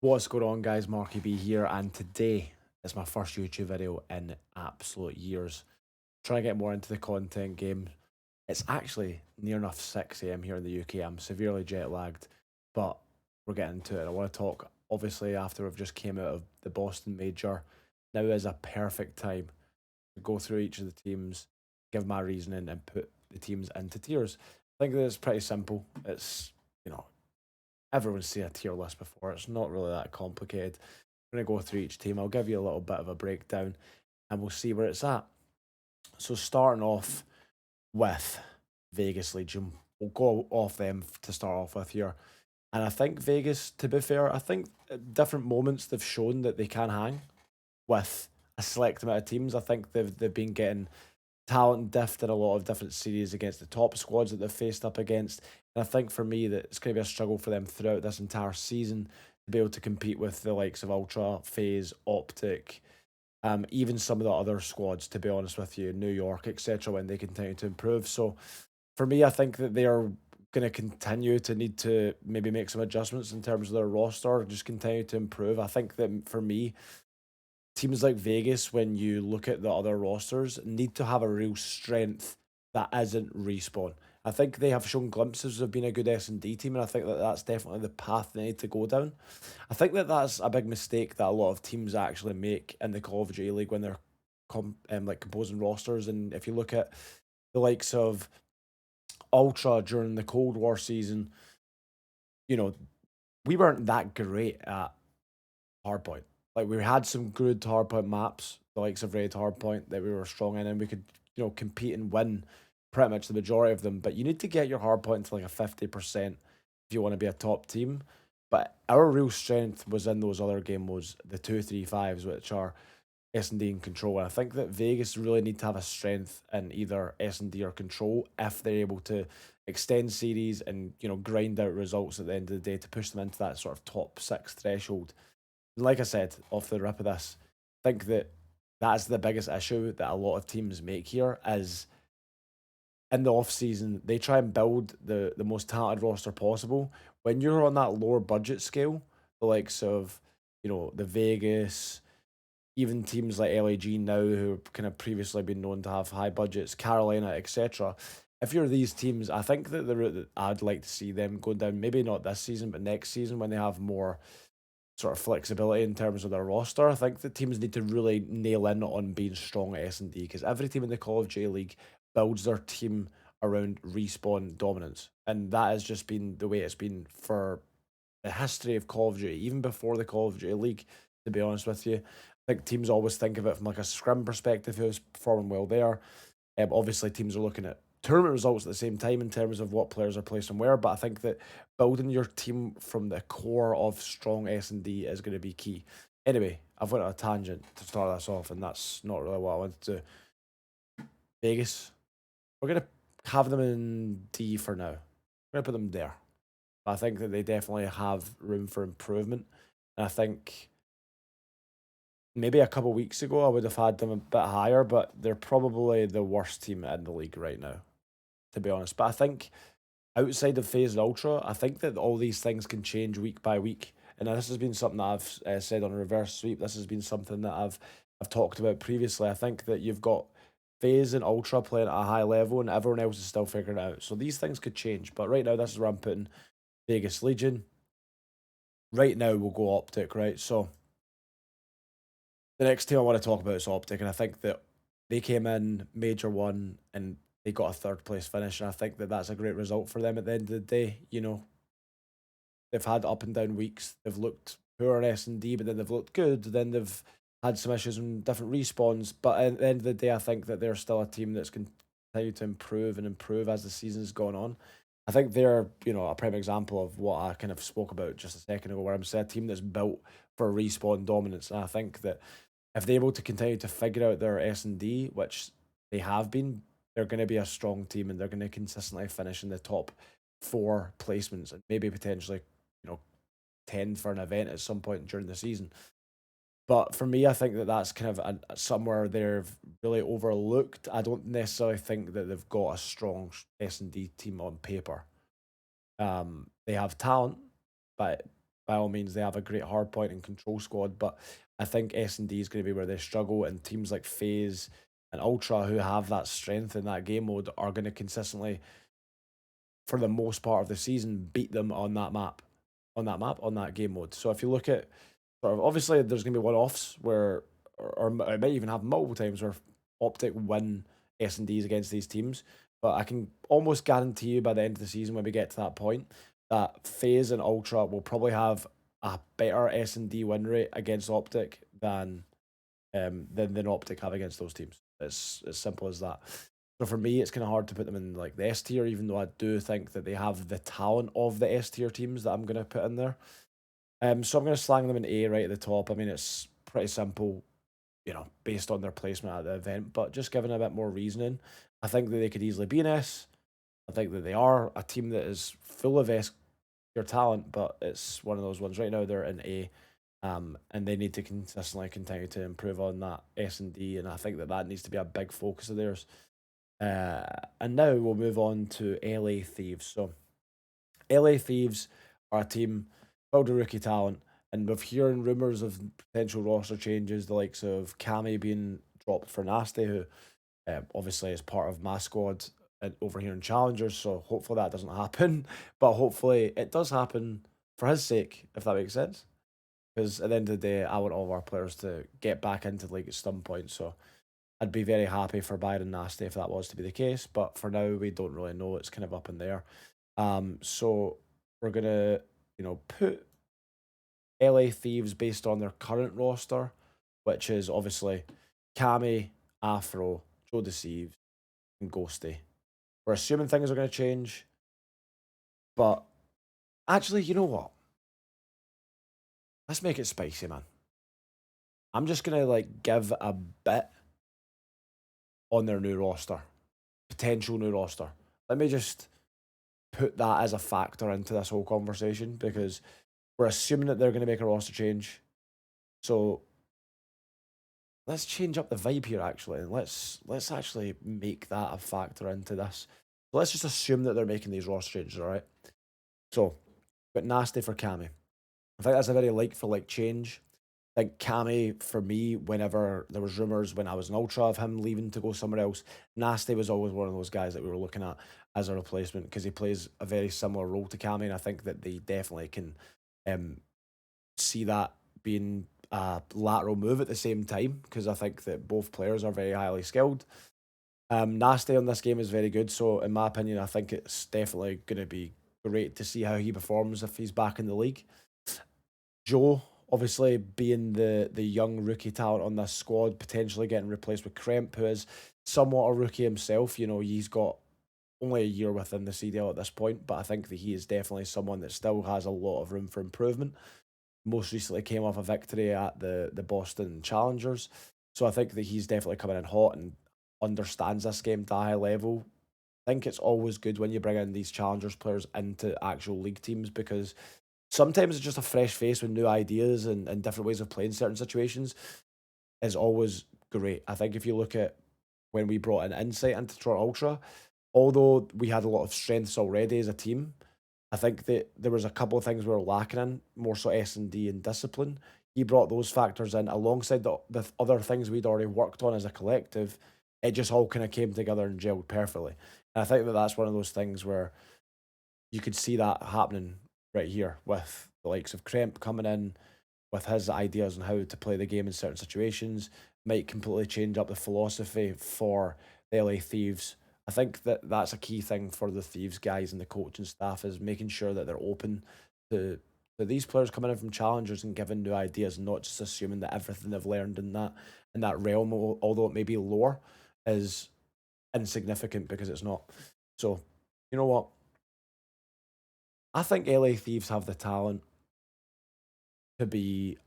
What's going on, guys? MarkyB here, and today is my first YouTube video in absolute years. Trying to get more into the content game. It's actually near enough 6 a.m. here in the UK. I'm severely jet lagged, but we're getting into it. I want to talk, obviously, after we've just came out of the Boston Major. Now is a perfect time to go through each of the teams, give my reasoning, and put the teams into tiers. I think that it's pretty simple. It's, everyone's seen a tier list before. It's not really that complicated. I'm going to go through each team. I'll give you a little bit of a breakdown and we'll see where it's at. So, starting off with Vegas Legion, we'll go off them to start off with here. And I think Vegas, to be fair, I think at different moments they've shown that they can hang with a select amount of teams. I think they've been getting talent diff in a lot of different series against the top squads that they've faced up against. And I think for me that it's going to be a struggle for them throughout this entire season to be able to compete with the likes of Ultra, FaZe, OpTic, even some of the other squads, to be honest with you, New York, etc., when they continue to improve. So for me, I think that they are going to continue to need to maybe make some adjustments in terms of their roster, just continue to improve. I think that for me, teams like Vegas, when you look at the other rosters, need to have a real strength that isn't respawn. I think they have shown glimpses of being a good S&D team, and I think that that's definitely the path they need to go down. I think that that's a big mistake that a lot of teams actually make in the Call of Duty League when they're like composing rosters. And if you look at the likes of Ultra during the Cold War season, you know, we weren't that great at Hardpoint. Like we had some good hardpoint maps, the likes of Red Hardpoint that we were strong in, and we could, compete and win pretty much the majority of them. But you need to get your hardpoint to like a 50% if you want to be a top team. But our real strength was in those other game modes, the 2-3-5s, which are S&D and control. And I think that Vegas really need to have a strength in either S&D or control if they're able to extend series and, grind out results at the end of the day to push them into that sort of top six threshold. Like I said, off the rip of this, I think that that's the biggest issue that a lot of teams make here is in the off season they try and build the most talented roster possible. When you're on that lower budget scale, the likes of the Vegas, even teams like LAG now who have kind of previously been known to have high budgets, Carolina, etc. If you're these teams, I think that the route that I'd like to see them going down, maybe not this season, but next season when they have more sort of flexibility in terms of their roster. I think the teams need to really nail in on being strong at S&D because every team in the Call of Duty League builds their team around respawn dominance. And that has just been the way it's been for the history of Call of Duty, even before the Call of Duty League, to be honest with you. I think teams always think of it from like a scrim perspective, who's performing well there. Obviously, teams are looking at tournament results at the same time in terms of what players are placing where, but I think that building your team from the core of strong S&D is going to be key. Anyway, I've went on a tangent to start this off, and that's not really what I wanted to do. Vegas, we're going to have them in D for now. We're going to put them there. I think that they definitely have room for improvement, and I think maybe a couple weeks ago I would have had them a bit higher, but they're probably the worst team in the league right now, to be honest. But I think outside of FaZe and Ultra, I think that all these things can change week by week. And this has been something that I've said on Reverse Sweep. This has been something that I've talked about previously. I think that you've got FaZe and Ultra playing at a high level, and everyone else is still figuring it out. So these things could change. But right now, this is where I'm putting Vegas Legion. Right now, we'll go OpTic, right? So the next team I want to talk about is OpTic, and I think that they came in Major 1 and they got a third place finish, and I think that that's a great result for them at the end of the day. They've had up and down weeks. They've looked poor in S&D, but then they've looked good. Then they've had some issues in different respawns. But at the end of the day, I think that they're still a team that's continued to improve and improve as the season's gone on. I think they're, a prime example of what I kind of spoke about just a second ago, where I'm saying a team that's built for respawn dominance. And I think that if they're able to continue to figure out their S&D, which they have been, they're going to be a strong team and they're going to consistently finish in the top 4 placements and maybe potentially, 10 for an event at some point during the season. But for me, I think that that's kind of somewhere they've really overlooked. I don't necessarily think that they've got a strong S&D team on paper. They have talent, but by all means, they have a great hardpoint and control squad, but I think S&D is going to be where they struggle, and teams like FaZe and Ultra, who have that strength in that game mode, are going to consistently, for the most part of the season, beat them on that map, on that game mode. So if you look at sort of, obviously there's going to be one-offs where, or I might even have multiple times where OpTic win S&Ds against these teams, but I can almost guarantee you by the end of the season when we get to that point that FaZe and Ultra will probably have a better S&D win rate against OpTic than OpTic have against those teams. It's as simple as that. So for me, it's kind of hard to put them in like the S tier, even though I do think that they have the talent of the S tier teams that I'm going to put in there. So I'm going to slang them in A right at the top. I mean, it's pretty simple, based on their placement at the event, but just giving a bit more reasoning, I think that they could easily be an S. I think that they are a team that is full of S tier talent, but it's one of those ones right now they're in A. And they need to consistently continue to improve on that S&D, and I think that needs to be a big focus of theirs. And now we'll move on to LA Thieves. So LA Thieves are a team filled with rookie talent, and we're hearing rumours of potential roster changes, the likes of Cammy being dropped for Nasty, who obviously is part of my squad over here in Challengers, so hopefully that doesn't happen, but hopefully it does happen for his sake, if that makes sense. Because at the end of the day, I want all of our players to get back into the league at some point, so I'd be very happy for Byron Nasty if that was to be the case, but for now, we don't really know. It's kind of up in there. So we're gonna, put LA Thieves based on their current roster, which is obviously Cammy, Afro, Joe Deceives, and Ghosty. We're assuming things are going to change, but actually, you know what? Let's make it spicy, man. I'm just gonna give a bit on their new roster, potential new roster. Let me just put that as a factor into this whole conversation because we're assuming that they're going to make a roster change. So let's change up the vibe here actually, and let's actually make that a factor into this. So let's just assume that they're making these roster changes, all right? So, but Nasty for Cammy. I think that's a very like for like change. I think Cammy, for me, whenever there was rumours when I was an Ultra of him leaving to go somewhere else, Nasty was always one of those guys that we were looking at as a replacement because he plays a very similar role to Cammy, and I think that they definitely can see that being a lateral move at the same time because I think that both players are very highly skilled. Nasty on this game is very good, so in my opinion, I think it's definitely going to be great to see how he performs if he's back in the league. Joe, obviously being the young rookie talent on this squad, potentially getting replaced with Kremp, who is somewhat a rookie himself. He's got only a year within the CDL at this point, but I think that he is definitely someone that still has a lot of room for improvement. Most recently came off a victory at the Boston Challengers, so I think that he's definitely coming in hot and understands this game to a high level. I think it's always good when you bring in these Challengers players into actual league teams because sometimes it's just a fresh face with new ideas and different ways of playing certain situations is always great. I think if you look at when we brought in Insight into Toronto Ultra, although we had a lot of strengths already as a team, I think that there was a couple of things we were lacking in, more so S&D and discipline. He brought those factors in alongside the other things we'd already worked on as a collective. It just all kind of came together and gelled perfectly. And I think that that's one of those things where you could see that happening right here with the likes of Kremp coming in with his ideas on how to play the game in certain situations, might completely change up the philosophy for the LA Thieves. I think that that's a key thing for the Thieves guys and the coaching staff is making sure that they're open to these players coming in from challengers and giving new ideas, and not just assuming that everything they've learned in that realm, although it may be lore, is insignificant because it's not. So, you know what? I think LA Thieves have the talent to be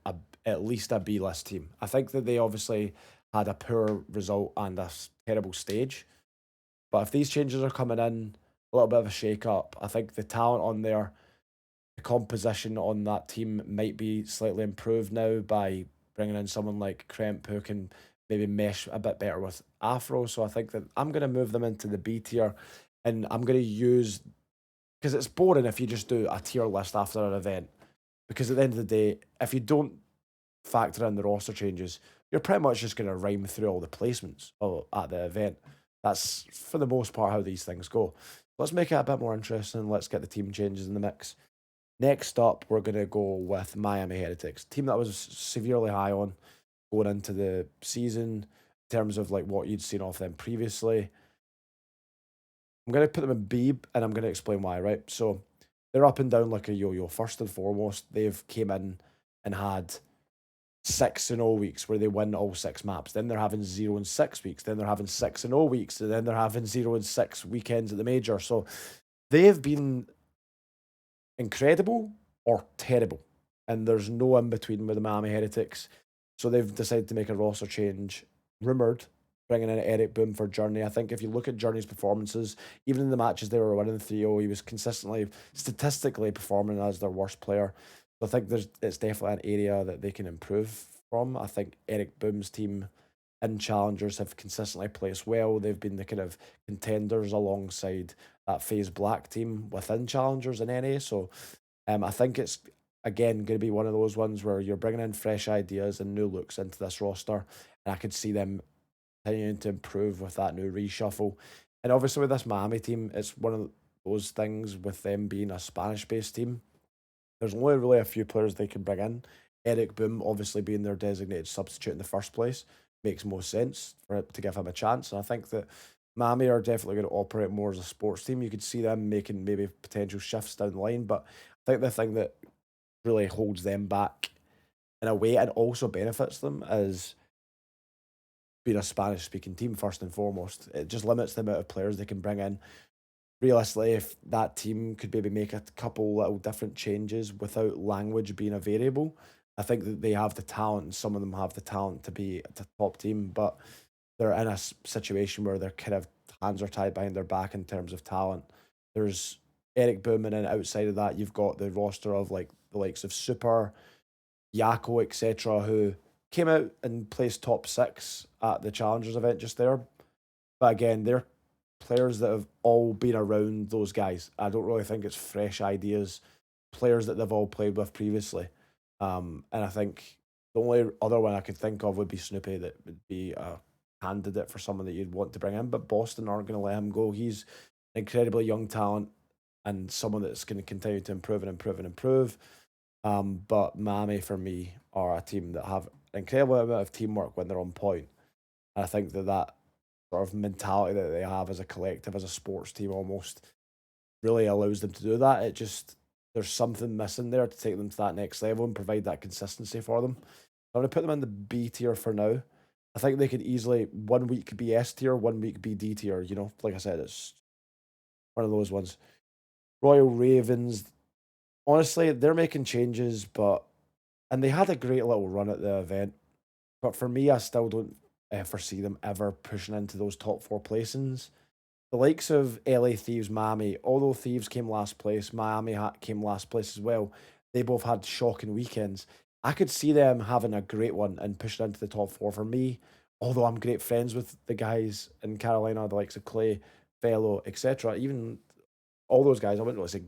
at least a B list team. I think that they obviously had a poor result and a terrible stage. But if these changes are coming in, a little bit of a shake up, I think the talent on there, the composition on that team might be slightly improved now by bringing in someone like Kremp who can maybe mesh a bit better with Afro. So I think that I'm going to move them into the B tier, and I'm going to use, because it's boring if you just do a tier list after an event. Because at the end of the day, if you don't factor in the roster changes, you're pretty much just going to rhyme through all the placements at the event. That's for the most part how these things go. Let's make it a bit more interesting. Let's get the team changes in the mix. Next up, we're going to go with Miami Heretics, team that I was severely high on going into the season in terms of like what you'd seen off them previously. I'm going to put them in B, and I'm going to explain why, right? So they're up and down like a yo-yo. First and foremost, they've came in and had 6-0 weeks where they win all 6 maps. Then they're having 0-6 weeks. Then they're having 6-0 weeks. And then they're having 0-6 weekends at the major. So they've been incredible or terrible. And there's no in between with the Miami Heretics. So they've decided to make a roster change. Rumored bringing in Eric Boom for Journey. I think if you look at Journey's performances, even in the matches they were winning 3-0, he was consistently, statistically performing as their worst player. So I think it's definitely an area that they can improve from. I think Eric Boom's team in challengers have consistently placed well. They've been the kind of contenders alongside that FaZe Black team within challengers in NA. So I think it's again going to be one of those ones where you're bringing in fresh ideas and new looks into this roster, and I could see them continuing to improve with that new reshuffle. And obviously with this Miami team, it's one of those things with them being a Spanish-based team. There's only really a few players they can bring in. Eric Boom, obviously being their designated substitute in the first place, makes most sense for it to give him a chance. And I think that Miami are definitely going to operate more as a sports team. You could see them making maybe potential shifts down the line, but I think the thing that really holds them back in a way and also benefits them is being a Spanish speaking team first and foremost. It just limits the amount of players they can bring in. Realistically, if that team could maybe make a couple little different changes without language being a variable, I think that they have the talent, and some of them have the talent to be a top team, but they're in a situation where their kind of hands are tied behind their back in terms of talent. There's Eric Boom, and then outside of that, you've got the roster of like the likes of Super, Yako, etc., who came out and placed top 6 at the Challengers event just there. But again, they're players that have all been around those guys. I don't really think it's fresh ideas, players that they've all played with previously. And I think the only other one I could think of would be Snoopy, that would be a candidate for someone that you'd want to bring in. But Boston aren't going to let him go. He's an incredibly young talent and someone that's going to continue to improve and improve and improve. But Miami, for me, are a team that have an incredible amount of teamwork when they're on point. And I think that sort of mentality that they have as a collective, as a sports team almost, really allows them to do that. It just, there's something missing there to take them to that next level and provide that consistency for them. I'm going to put them in the B tier for now. I think they could easily, 1 week be S tier, 1 week be D tier, you know? Like I said, it's one of those ones. Royal Ravens, honestly, they're making changes, and they had a great little run at the event. But for me, I still don't foresee them ever pushing into those top 4 placings. The likes of LA Thieves, Miami, although Thieves came last place, Miami came last place as well. They both had shocking weekends. I could see them having a great one and pushing into the top 4 for me. Although I'm great friends with the guys in Carolina, the likes of Clay, Fellow, etc. Even all those guys, I wouldn't really say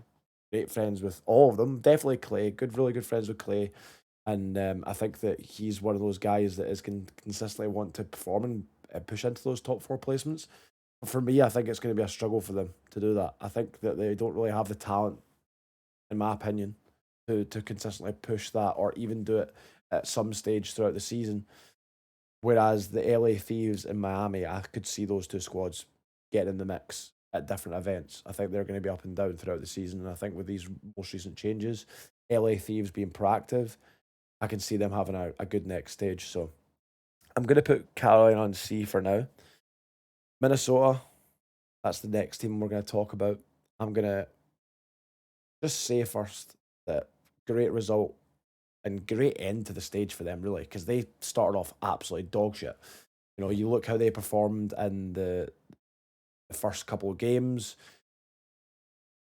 great friends with all of them. Definitely Clay, really good friends with Clay. And I think that he's one of those guys that is consistently want to perform and push into those top 4 placements. But for me, I think it's going to be a struggle for them to do that. I think that they don't really have the talent, in my opinion, to consistently push that or even do it at some stage throughout the season. Whereas the LA Thieves and Miami, I could see those 2 squads getting in the mix at different events. I think they're going to be up and down throughout the season. And I think with these most recent changes, LA Thieves being proactive, I can see them having a good next stage. So I'm going to put Carolina on C for now. Minnesota, that's the next team we're going to talk about. I'm going to just say first that great result and great end to the stage for them, really, because they started off absolutely dog shit. You know, you look how they performed in the first couple of games.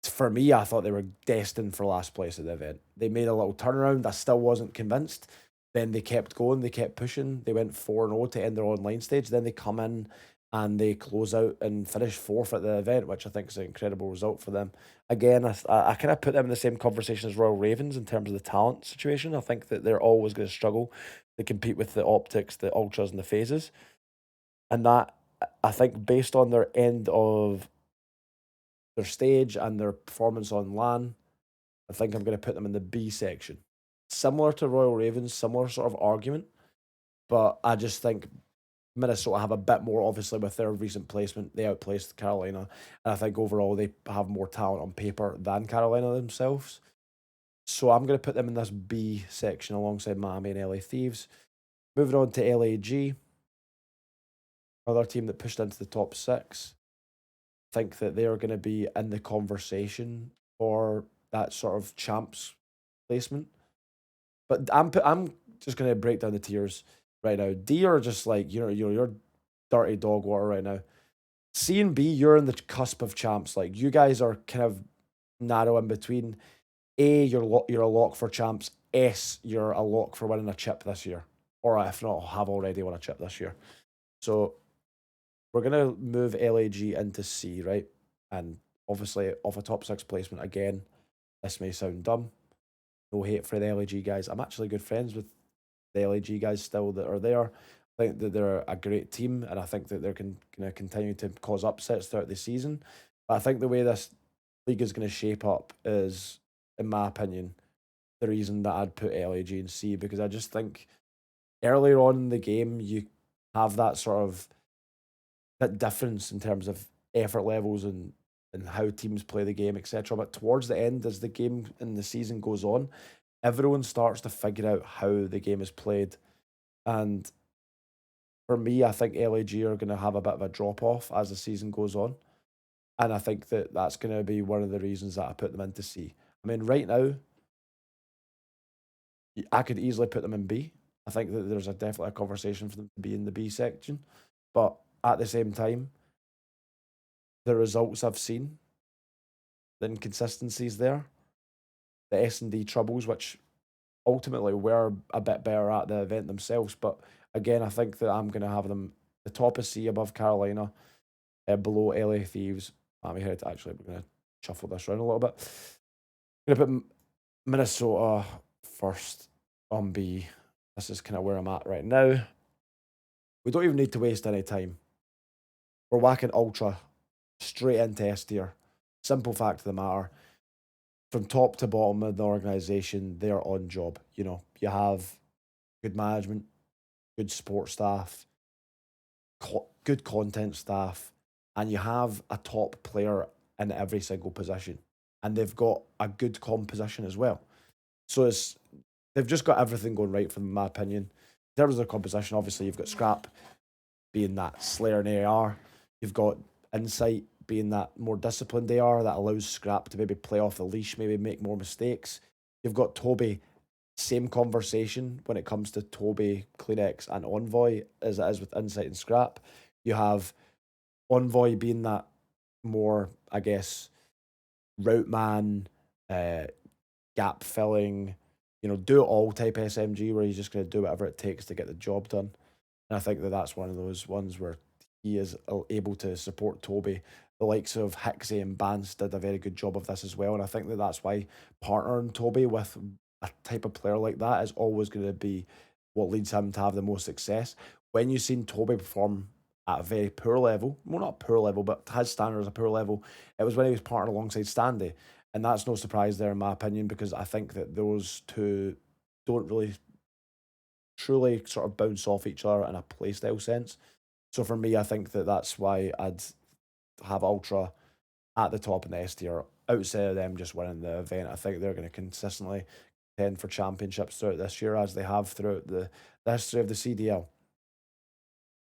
For me, I thought they were destined for last place at the event. They made a little turnaround. I still wasn't convinced. Then they kept going. They kept pushing. They went 4-0 to end their online stage. Then they come in and they close out and finish fourth at the event, which I think is an incredible result for them. Again, I kind of put them in the same conversation as Royal Ravens in terms of the talent situation. I think that they're always going to struggle to compete with the OpTics, the Ultras, and the FaZes. And that, I think, based on their end of their stage and their performance on LAN, I think I'm going to put them in the B section. Similar to Royal Ravens, similar sort of argument, but I just think Minnesota have a bit more, obviously, with their recent placement. They outplaced Carolina. And I think overall they have more talent on paper than Carolina themselves. So I'm going to put them in this B section alongside Miami and LA Thieves. Moving on to LAG, another team that pushed into the top six. Think that they are going to be in the conversation for that sort of champs placement. But I'm just going to break down the tiers right now. D are just like, you're dirty dog water right now. C and B, you're in the cusp of champs. Like, you guys are kind of narrow in between. A, you're a lock for champs. S, you're a lock for winning a chip this year, or if not, have already won a chip this year. So we're gonna move LAG into C, right? And obviously, off a top six placement again. This may sound dumb. No hate for the LAG guys. I'm actually good friends with the LAG guys still that are there. I think that they're a great team, and I think that they're going to continue to cause upsets throughout the season. But I think the way this league is going to shape up is, in my opinion, the reason that I'd put LAG in C, because I just think earlier on in the game you have that sort of that difference in terms of effort levels and how teams play the game, etc. But towards the end, as the game and the season goes on, everyone starts to figure out how the game is played. And for me, I think LAG are going to have a bit of a drop off as the season goes on. And I think that that's going to be one of the reasons that I put them into C. I mean, right now, I could easily put them in B. I think that there's definitely a conversation for them to be in the B section. But at the same time, the results I've seen, the inconsistencies there, the S&D troubles, which ultimately were a bit better at the event themselves. But again, I think that I'm going to have them the top of C above Carolina, below LA Thieves. Miami Heretics. Actually, we're going to shuffle this around a little bit. I'm going to put Minnesota first on B. This is kind of where I'm at right now. We don't even need to waste any time. We're whacking Ultra straight into S tier. Simple fact of the matter. From top to bottom of the organization, they're on job. You have good management, good support staff, good content staff, and you have a top player in every single position. And they've got a good composition as well. So they've just got everything going right from my opinion. In terms of their composition, obviously you've got Scrap being that Slayer and AR. You've got Insight being that more disciplined AR that allows Scrap to maybe play off the leash, maybe make more mistakes. You've got Toby, same conversation when it comes to Toby, Kleenex, and Envoy as it is with Insight and Scrap. You have Envoy being that more, I guess, route man, gap filling, do it all type SMG where he's just going to do whatever it takes to get the job done. And I think that that's one of those ones where he is able to support Toby. The likes of Hixie and Bance did a very good job of this as well. And I think that that's why partnering Toby with a type of player like that is always going to be what leads him to have the most success. When you've seen Toby perform at a very poor level, well, not poor level, but his standard is a poor level, it was when he was partnered alongside Standy. And that's no surprise there, in my opinion, because I think that those two don't really truly sort of bounce off each other in a playstyle sense. So for me, I think that that's why I'd have Ultra at the top in the S tier. Outside of them just winning the event, I think they're going to consistently contend for championships throughout this year, as they have throughout the history of the CDL.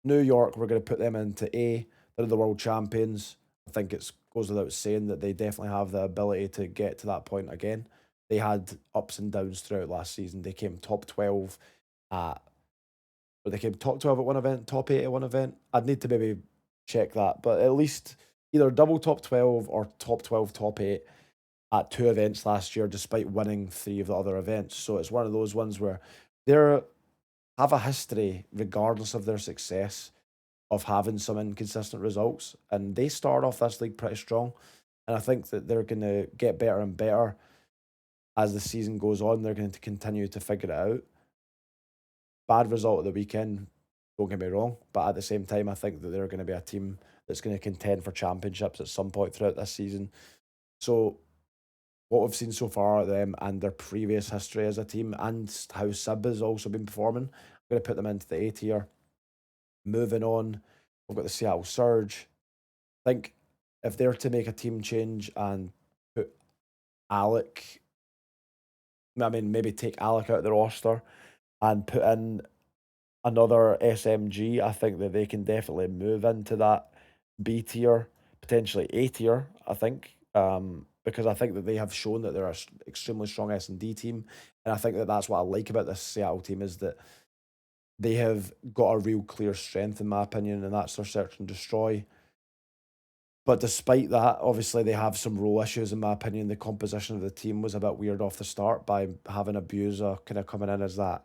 New York, we're going to put them into A. They're the world champions. I think it goes without saying that they definitely have the ability to get to that point again. They had ups and downs throughout last season. They came top 12 at, or they came top 12 at one event, top 8 at one event. I'd need to maybe check that, but at least either double top 12 or top 12, top 8 at 2 events last year, despite winning 3 of the other events. So it's one of those ones where they have a history, regardless of their success, of having some inconsistent results. And they started off this league pretty strong. And I think that they're going to get better and better as the season goes on. They're going to continue to figure it out. Bad result of the weekend, don't get me wrong. But at the same time, I think that they're going to be a team that's going to contend for championships at some point throughout this season. So what we've seen so far of them and their previous history as a team and how Sib has also been performing, I'm going to put them into the A tier. Moving on, we've got the Seattle Surge. I think if they're to make a team change and put Alec, I mean, maybe take Alec out of the roster and put in another SMG, I think that they can definitely move into that B tier, potentially A tier, I think. Because I think that they have shown that they're an extremely strong S&D team. And I think that that's what I like about this Seattle team is that they have got a real clear strength, in my opinion, and that's their search and destroy. But despite that, obviously they have some role issues, in my opinion. The composition of the team was a bit weird off the start by having Abuser kind of coming in as that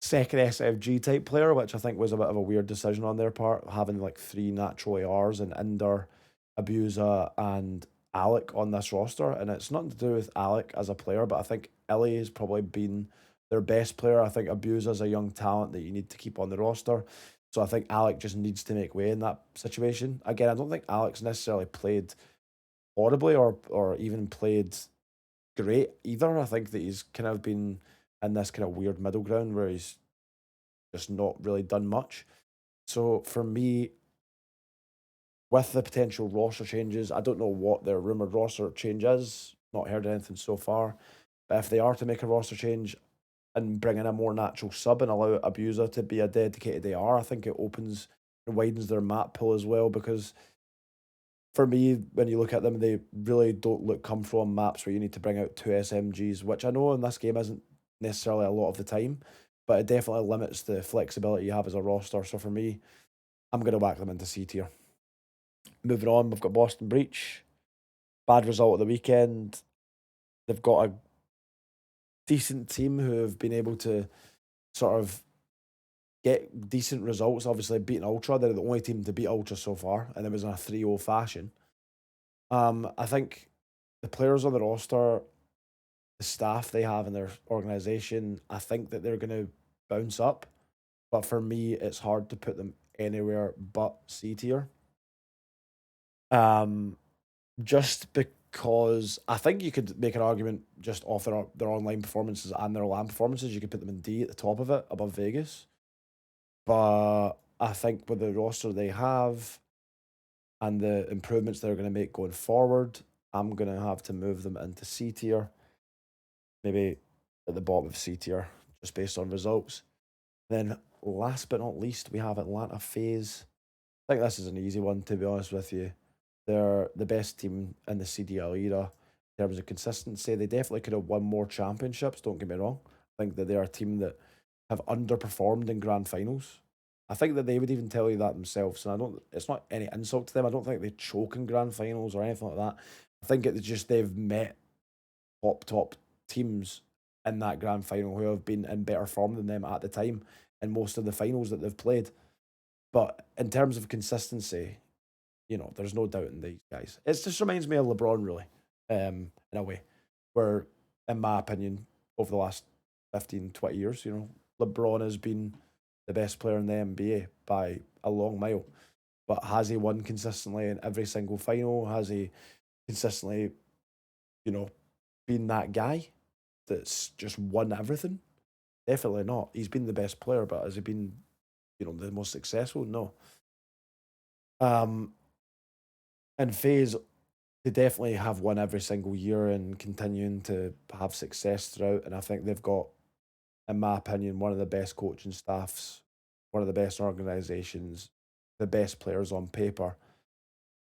second SFG type player, which I think was a bit of a weird decision on their part, having like 3 natural ARs and Ender, Abuser, and Alec on this roster. And it's nothing to do with Alec as a player, but I think Illy has probably been their best player. I think Abuser's a young talent that you need to keep on the roster. So I think Alec just needs to make way in that situation. Again, I don't think Alec's necessarily played horribly or even played great either. I think that he's kind of been in this kind of weird middle ground where he's just not really done much. So for me, with the potential roster changes, I don't know what their rumored roster change is. Not heard anything so far. But if they are to make a roster change and bring in a more natural sub and allow Abuser to be a dedicated AR, I think it opens and widens their map pool as well. Because for me, when you look at them, they really don't come from maps where you need to bring out 2 SMGs, which I know in this game isn't necessarily a lot of the time, but it definitely limits the flexibility you have as a roster. So for me, I'm going to whack them into C tier. Moving on, we've got Boston Breach. Bad result of the weekend. They've got a decent team who have been able to sort of get decent results. Obviously, beating Ultra. They're the only team to beat Ultra so far, and it was in a 3-0 fashion. I think the players on the roster, the staff they have in their organization, I think that they're going to bounce up. But for me, it's hard to put them anywhere but C tier. Just because I think you could make an argument just off their online performances and their LAN performances. You could put them in D at the top of it, above Vegas. But I think with the roster they have and the improvements they're going to make going forward, I'm going to have to move them into C tier. Maybe at the bottom of C tier, just based on results. Then last but not least, we have Atlanta FaZe. I think this is an easy one, to be honest with you. They're the best team in the CDL era in terms of consistency. They definitely could have won more championships, don't get me wrong. I think that they're a team that have underperformed in grand finals. I think that they would even tell you that themselves. And it's not any insult to them. I don't think they choke in grand finals or anything like that. I think it's just they've met top teams in that grand final who have been in better form than them at the time in most of the finals that they've played. But in terms of consistency, there's no doubt in these guys. It just reminds me of LeBron, really, in a way, where, in my opinion, over the last 15, 20 years, LeBron has been the best player in the NBA by a long mile. But has he won consistently in every single final? Has he consistently, been that guy that's just won everything? Definitely not. He's been the best player, but has he been, the most successful? No. And FaZe, they definitely have won every single year and continuing to have success throughout. And I think they've got, in my opinion, one of the best coaching staffs, one of the best organizations, the best players on paper.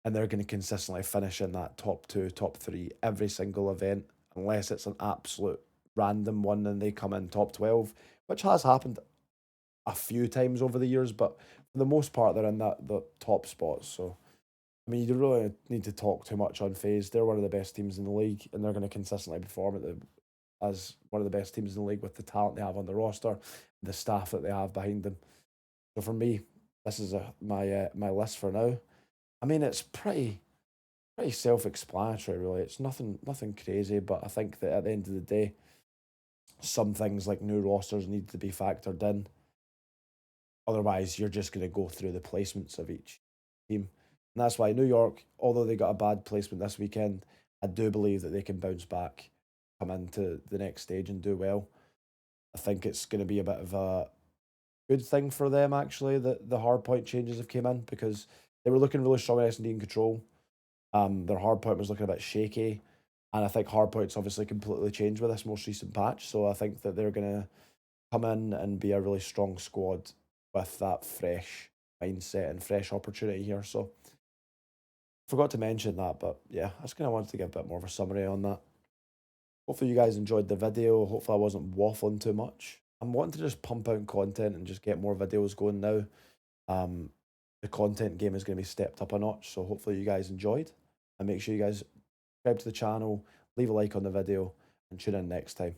And they're going to consistently finish in that top 2, top 3 every single event, unless it's an absolute random one and they come in top 12, which has happened a few times over the years. But for the most part, they're in the top spots. So I mean, you don't really need to talk too much on FaZe. They're one of the best teams in the league, and they're going to consistently perform as one of the best teams in the league with the talent they have on the roster, the staff that they have behind them. So for me, this is my list for now. I mean, it's pretty self-explanatory, really. It's nothing crazy, but I think that at the end of the day, some things like new rosters need to be factored in. Otherwise, you're just going to go through the placements of each team. And that's why New York, although they got a bad placement this weekend, I do believe that they can bounce back, come into the next stage and do well. I think it's going to be a bit of a good thing for them, actually, that the hardpoint changes have came in, because they were looking really strong in S&D and control. Their hardpoint was looking a bit shaky, and I think hardpoint's obviously completely changed with this most recent patch, so I think that they're going to come in and be a really strong squad with that fresh mindset and fresh opportunity here. So forgot to mention that, but yeah, I just kind of wanted to give a bit more of a summary on that. Hopefully you guys enjoyed the video. Hopefully I wasn't waffling too much. I'm wanting to just pump out content and just get more videos going now. The content game is going to be stepped up a notch, so hopefully you guys enjoyed, and make sure you guys subscribe to the channel, leave a like on the video, and tune in next time.